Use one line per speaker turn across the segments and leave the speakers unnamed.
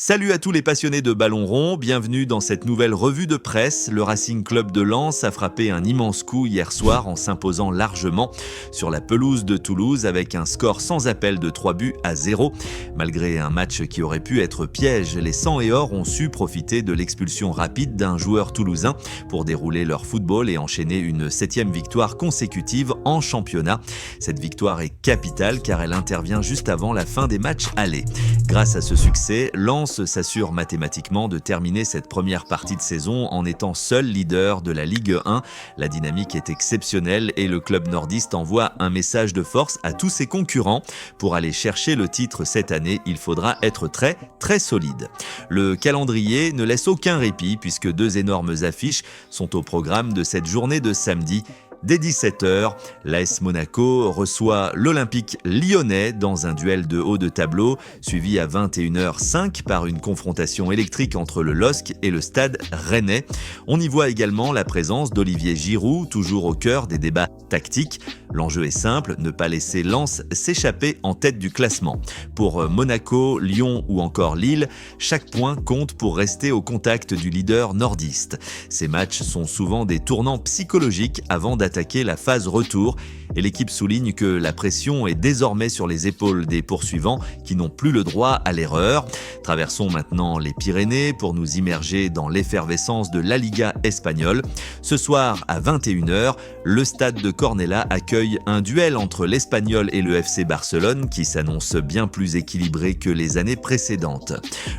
Salut à tous les passionnés de ballon rond, bienvenue dans cette nouvelle revue de presse. Le Racing Club de Lens a frappé un immense coup hier soir en s'imposant largement sur la pelouse de Toulouse avec un score sans appel de 3-0. Malgré un match qui aurait pu être piège, les Sang et Or ont su profiter de l'expulsion rapide d'un joueur toulousain pour dérouler leur football et enchaîner une 7e victoire consécutive en championnat. Cette victoire est capitale car elle intervient juste avant la fin des matchs allés. Grâce à ce succès, Lens s'assure mathématiquement de terminer cette première partie de saison en étant seul leader de la Ligue 1. La dynamique est exceptionnelle et le club nordiste envoie un message de force à tous ses concurrents. Pour aller chercher le titre cette année, il faudra être très solide. Le calendrier ne laisse aucun répit puisque deux énormes affiches sont au programme de cette journée de samedi. Dès 17h, l'AS Monaco reçoit l'Olympique lyonnais dans un duel de haut de tableau, suivi à 21h05 par une confrontation électrique entre le LOSC et le Stade rennais. On y voit également la présence d'Olivier Giroud, toujours au cœur des débats tactiques. L'enjeu est simple, ne pas laisser Lens s'échapper en tête du classement. Pour Monaco, Lyon ou encore Lille, chaque point compte pour rester au contact du leader nordiste. Ces matchs sont souvent des tournants psychologiques avant d'attaquer la phase retour et l'équipe souligne que la pression est désormais sur les épaules des poursuivants qui n'ont plus le droit à l'erreur. Traversons maintenant les Pyrénées pour nous immerger dans l'effervescence de la Liga espagnole. Ce soir à 21h, le stade de Cornellà accueille un duel entre l'Espagnol et le FC Barcelone qui s'annonce bien plus équilibré que les années précédentes.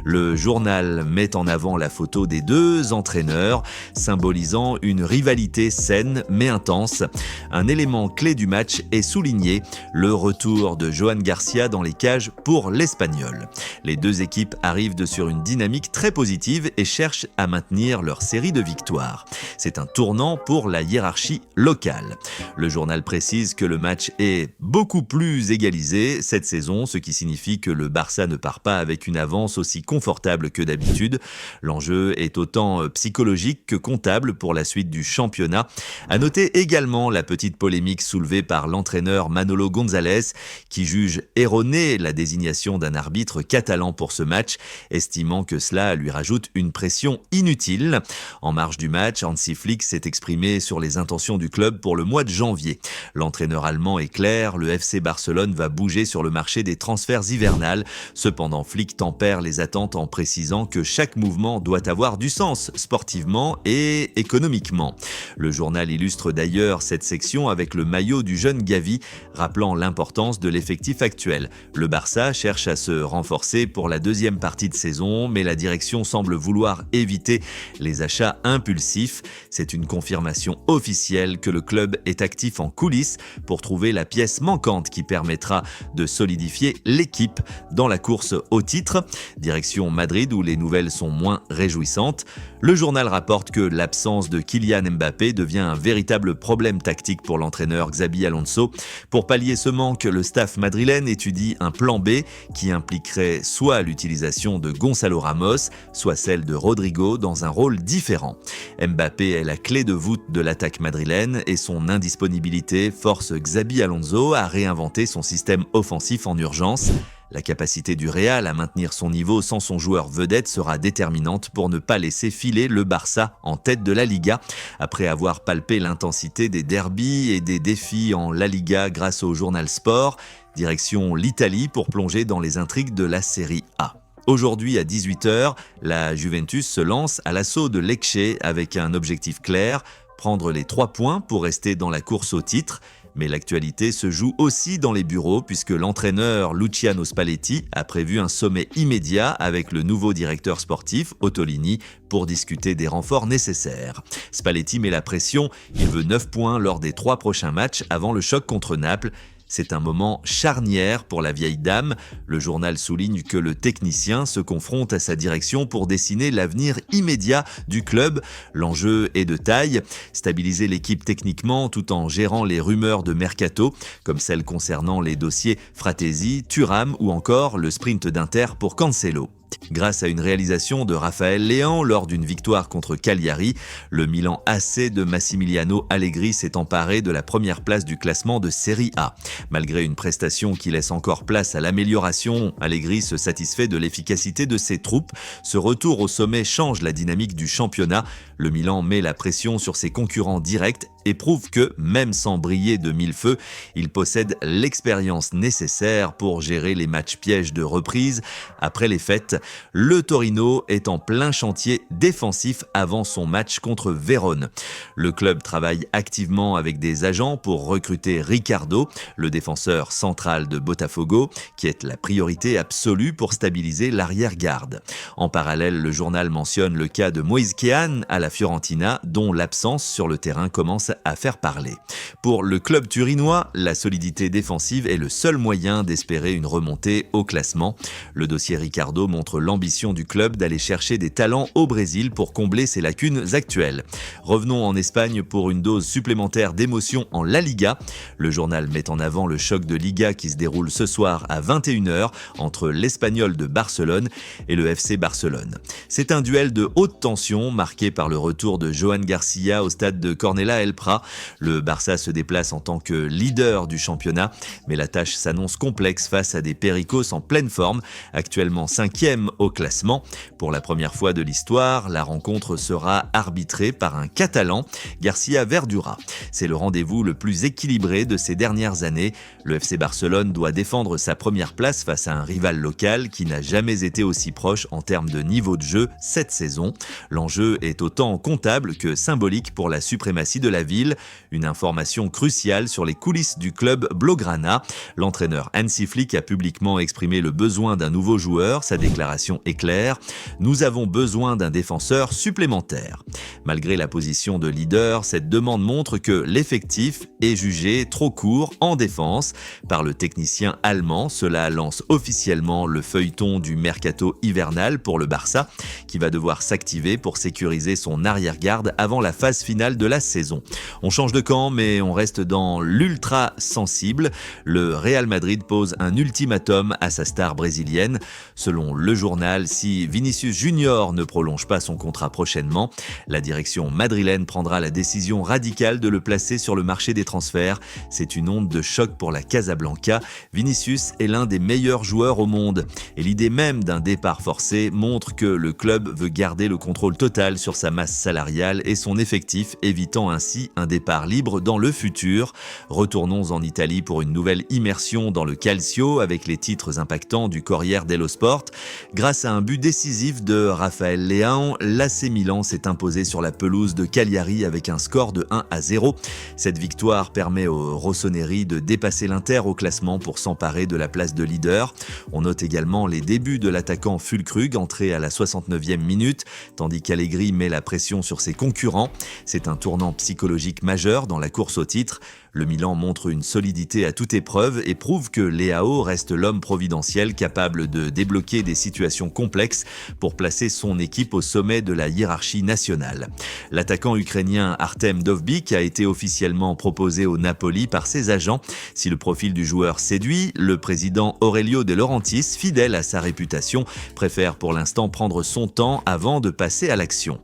Le journal met en avant la photo des deux entraîneurs, symbolisant une rivalité saine mais intense. Un élément clé du match est souligné, le retour de Johan Garcia dans les cages pour l'Espagnol. Les deux équipes arrivent sur une dynamique très positive et cherchent à maintenir leur série de victoires. C'est un tournant pour la hiérarchie locale. Le journal précise que le match est beaucoup plus égalisé cette saison, ce qui signifie que le Barça ne part pas avec une avance aussi confortable que d'habitude. L'enjeu est autant psychologique que comptable pour la suite du championnat. À noter également la petite polémique soulevée par l'entraîneur Manolo González qui juge erronée la désignation d'un arbitre catalan pour ce match, estimant que cela lui rajoute une pression inutile. En marge du match, Hansi Flick s'est exprimé sur les intentions du club pour le mois de janvier. L'entraîneur allemand est clair, le FC Barcelone va bouger sur le marché des transferts hivernales. Cependant, Flick tempère les attentes en précisant que chaque mouvement doit avoir du sens, sportivement et économiquement. Le journal illustre d'ailleurs cette section avec le maillot du jeune Gavi, rappelant l'importance de l'effectif actuel. Le Barça cherche à se renforcer pour la deuxième partie de saison, mais la direction semble vouloir éviter les achats impulsifs. C'est une confirmation officielle que le club est actif en coulisses pour trouver la pièce manquante qui permettra de solidifier l'équipe dans la course au titre. Direction Madrid où les nouvelles sont moins réjouissantes. Le journal rapporte que l'absence de Kylian Mbappé devient un véritable problème tactique pour l'entraîneur Xabi Alonso. Pour pallier ce manque, le staff madrilène étudie un plan B qui impliquerait soit l'utilisation de Gonzalo Ramos, soit celle de Rodrigo dans un rôle différent. Mbappé est la clé de voûte de l'attaque madrilène et son indisponibilité force Xabi Alonso à réinventer son système offensif en urgence. La capacité du Real à maintenir son niveau sans son joueur vedette sera déterminante pour ne pas laisser filer le Barça en tête de la Liga. Après avoir palpé l'intensité des derbys et des défis en La Liga grâce au journal Sport, direction l'Italie pour plonger dans les intrigues de la Série A. Aujourd'hui à 18h, la Juventus se lance à l'assaut de Lecce avec un objectif clair, prendre les 3 points pour rester dans la course au titre. Mais l'actualité se joue aussi dans les bureaux puisque l'entraîneur Luciano Spalletti a prévu un sommet immédiat avec le nouveau directeur sportif Ottolini pour discuter des renforts nécessaires. Spalletti met la pression, il veut 9 points lors des 3 prochains matchs avant le choc contre Naples. C'est un moment charnière pour la vieille dame. Le journal souligne que le technicien se confronte à sa direction pour dessiner l'avenir immédiat du club. L'enjeu est de taille, stabiliser l'équipe techniquement tout en gérant les rumeurs de mercato, comme celles concernant les dossiers Fratesi, Thuram ou encore le sprint d'Inter pour Cancelo. Grâce à une réalisation de Raphaël Léan lors d'une victoire contre Cagliari, le Milan AC de Massimiliano Allegri s'est emparé de la première place du classement de Serie A. Malgré une prestation qui laisse encore place à l'amélioration, Allegri se satisfait de l'efficacité de ses troupes. Ce retour au sommet change la dynamique du championnat. Le Milan met la pression sur ses concurrents directs et prouve que, même sans briller de mille feux, il possède l'expérience nécessaire pour gérer les matchs pièges de reprise. Après les fêtes, le Torino est en plein chantier défensif avant son match contre Vérone. Le club travaille activement avec des agents pour recruter Riccardo, le défenseur central de Botafogo, qui est la priorité absolue pour stabiliser l'arrière-garde. En parallèle, le journal mentionne le cas de Moïse Kean à la Fiorentina, dont l'absence sur le terrain commence à faire parler. Pour le club turinois, la solidité défensive est le seul moyen d'espérer une remontée au classement. Le dossier Riccardo montre l'ambition du club d'aller chercher des talents au Brésil pour combler ses lacunes actuelles. Revenons en Espagne pour une dose supplémentaire d'émotion en La Liga. Le journal met en avant le choc de Liga qui se déroule ce soir à 21h entre l'Espagnol de Barcelone et le FC Barcelone. C'est un duel de haute tension marqué par le retour de Johan Garcia au stade de Cornellà El Prat. Le Barça se déplace en tant que leader du championnat, mais la tâche s'annonce complexe face à des Pericos en pleine forme, actuellement 5e au classement. Pour la première fois de l'histoire, la rencontre sera arbitrée par un Catalan, Garcia Verdura. C'est le rendez-vous le plus équilibré de ces dernières années. Le FC Barcelone doit défendre sa première place face à un rival local qui n'a jamais été aussi proche en termes de niveau de jeu cette saison. L'enjeu est autant comptable que symbolique pour la suprématie de la ville. Une information cruciale sur les coulisses du club Blaugrana. L'entraîneur Hansi Flick a publiquement exprimé le besoin d'un nouveau joueur. Sa déclaration est claire: nous avons besoin d'un défenseur supplémentaire. Malgré la position de leader, cette demande montre que l'effectif est jugé trop court en défense. Par le technicien allemand, cela lance officiellement le feuilleton du mercato hivernal pour le Barça, qui va devoir s'activer pour sécuriser son arrière-garde avant la phase finale de la saison. On change de camp, mais on reste dans l'ultra sensible. Le Real Madrid pose un ultimatum à sa star brésilienne. Selon le journal, si Vinicius Junior ne prolonge pas son contrat prochainement, la direction madrilène prendra la décision radicale de le placer sur le marché des transferts. C'est une onde de choc pour la Casablanca. Vinicius est l'un des meilleurs joueurs au monde. Et l'idée même d'un départ forcé montre que le club veut garder le contrôle total sur sa masse salariale et son effectif, évitant ainsi un départ libre dans le futur. Retournons en Italie pour une nouvelle immersion dans le calcio avec les titres impactants du Corriere dello Sport. Grâce à un but décisif de Raphaël Léan, l'AC Milan s'est imposé sur la pelouse de Cagliari avec un score de 1-0. Cette victoire permet aux Rossoneri de dépasser l'Inter au classement pour s'emparer de la place de leader. On note également les débuts de l'attaquant Füllkrug, entré à la 69e minute, tandis qu'Allegri met la pression sur ses concurrents. C'est un tournant psychologique majeur dans la course au titre. Le Milan montre une solidité à toute épreuve et prouve que Leao reste l'homme providentiel capable de débloquer des situations complexes pour placer son équipe au sommet de la hiérarchie nationale. L'attaquant ukrainien Artem Dovbyk a été officiellement proposé au Napoli par ses agents. Si le profil du joueur séduit, le président Aurelio De Laurentiis, fidèle à sa réputation, préfère pour l'instant prendre son temps avant de passer à l'action.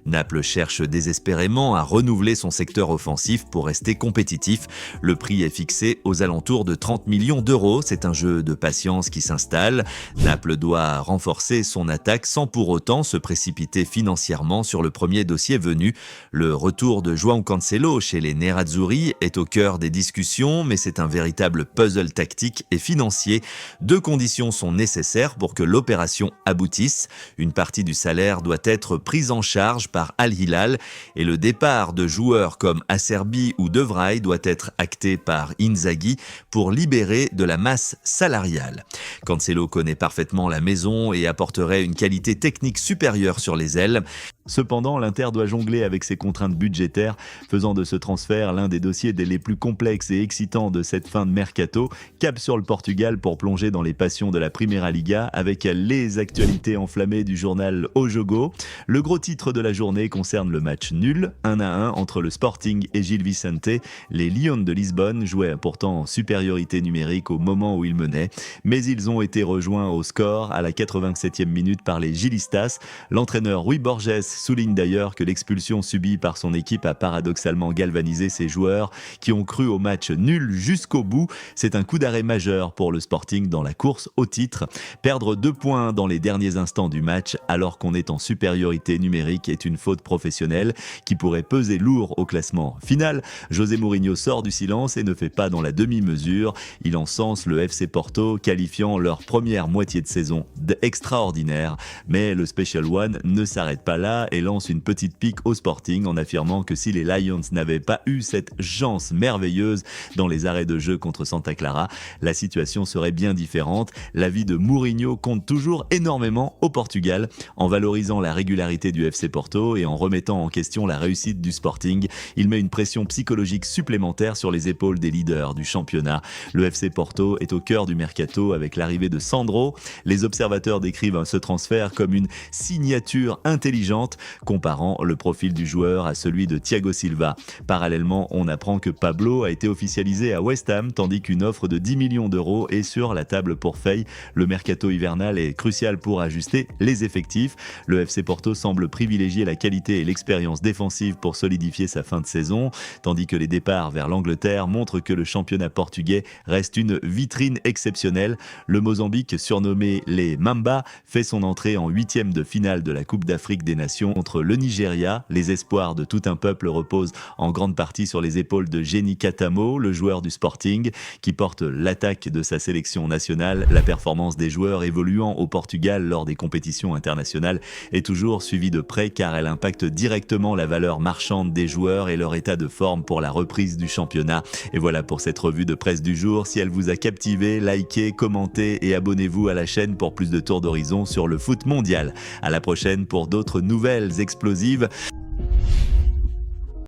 Naples cherche désespérément à renouveler son secteur offensif pour rester compétitif. Le prix est fixé aux alentours de 30 millions d'euros. C'est un jeu de patience qui s'installe. Naples doit renforcer son attaque sans pour autant se précipiter financièrement sur le premier dossier venu. Le retour de João Cancelo chez les Nerazzurri est au cœur des discussions, mais c'est un véritable puzzle tactique et financier. Deux conditions sont nécessaires pour que l'opération aboutisse. Une partie du salaire doit être prise en charge par Al Hilal et le départ de joueurs comme Acerbi ou De Vrij doit être acté par Inzaghi pour libérer de la masse salariale. Cancelo connaît parfaitement la maison et apporterait une qualité technique supérieure sur les ailes. Cependant, l'Inter doit jongler avec ses contraintes budgétaires, faisant de ce transfert l'un des dossiers les plus complexes et excitants de cette fin de mercato. Cap sur le Portugal pour plonger dans les passions de la Primeira Liga avec les actualités enflammées du journal O Jogo. Le gros titre de la journée concerne le match nul, 1-1 entre le Sporting et Gil Vicente. Les Lions de Lisbonne jouaient pourtant en supériorité numérique au moment où ils menaient, mais ils ont été rejoints au score à la 87e minute par les Gilistas. L'entraîneur Rui Borges souligne d'ailleurs que l'expulsion subie par son équipe a paradoxalement galvanisé ses joueurs qui ont cru au match nul jusqu'au bout. C'est un coup d'arrêt majeur pour le Sporting dans la course au titre. Perdre 2 points dans les derniers instants du match alors qu'on est en supériorité numérique est une faute professionnelle qui pourrait peser lourd au classement final. José Mourinho sort du silence et ne fait pas dans la demi-mesure. Il encense le FC Porto, qualifiant leur première moitié de saison d'extraordinaire. Mais le Special One ne s'arrête pas là et lance une petite pique au Sporting en affirmant que si les Lions n'avaient pas eu cette chance merveilleuse dans les arrêts de jeu contre Santa Clara, la situation serait bien différente. L'avis de Mourinho compte toujours énormément au Portugal. En valorisant la régularité du FC Porto et en remettant en question la réussite du Sporting, il met une pression psychologique supplémentaire sur les épaules des leaders du championnat. Le FC Porto est au cœur du mercato avec l'arrivée de Sandro. Les observateurs décrivent ce transfert comme une signature intelligente, comparant le profil du joueur à celui de Thiago Silva. Parallèlement, on apprend que Pablo a été officialisé à West Ham, tandis qu'une offre de 10 millions d'euros est sur la table pour Faye. Le mercato hivernal est crucial pour ajuster les effectifs. Le FC Porto semble privilégier la qualité et l'expérience défensive pour solidifier sa fin de saison, tandis que les départs vers l'Angleterre montrent que le championnat portugais reste une vitrine exceptionnelle. Le Mozambique, surnommé les Mamba, fait son entrée en 8e de finale de la Coupe d'Afrique des Nations contre le Nigeria. Les espoirs de tout un peuple reposent en grande partie sur les épaules de Jenny Katamo, le joueur du Sporting, qui porte l'attaque de sa sélection nationale. La performance des joueurs évoluant au Portugal lors des compétitions internationales est toujours suivie de près car elle impacte directement la valeur marchande des joueurs et leur état de forme pour la reprise du championnat. Et voilà pour cette revue de presse du jour. Si elle vous a captivé, likez, commentez et abonnez-vous à la chaîne pour plus de tours d'horizon sur le foot mondial. À la prochaine pour d'autres nouvelles explosives.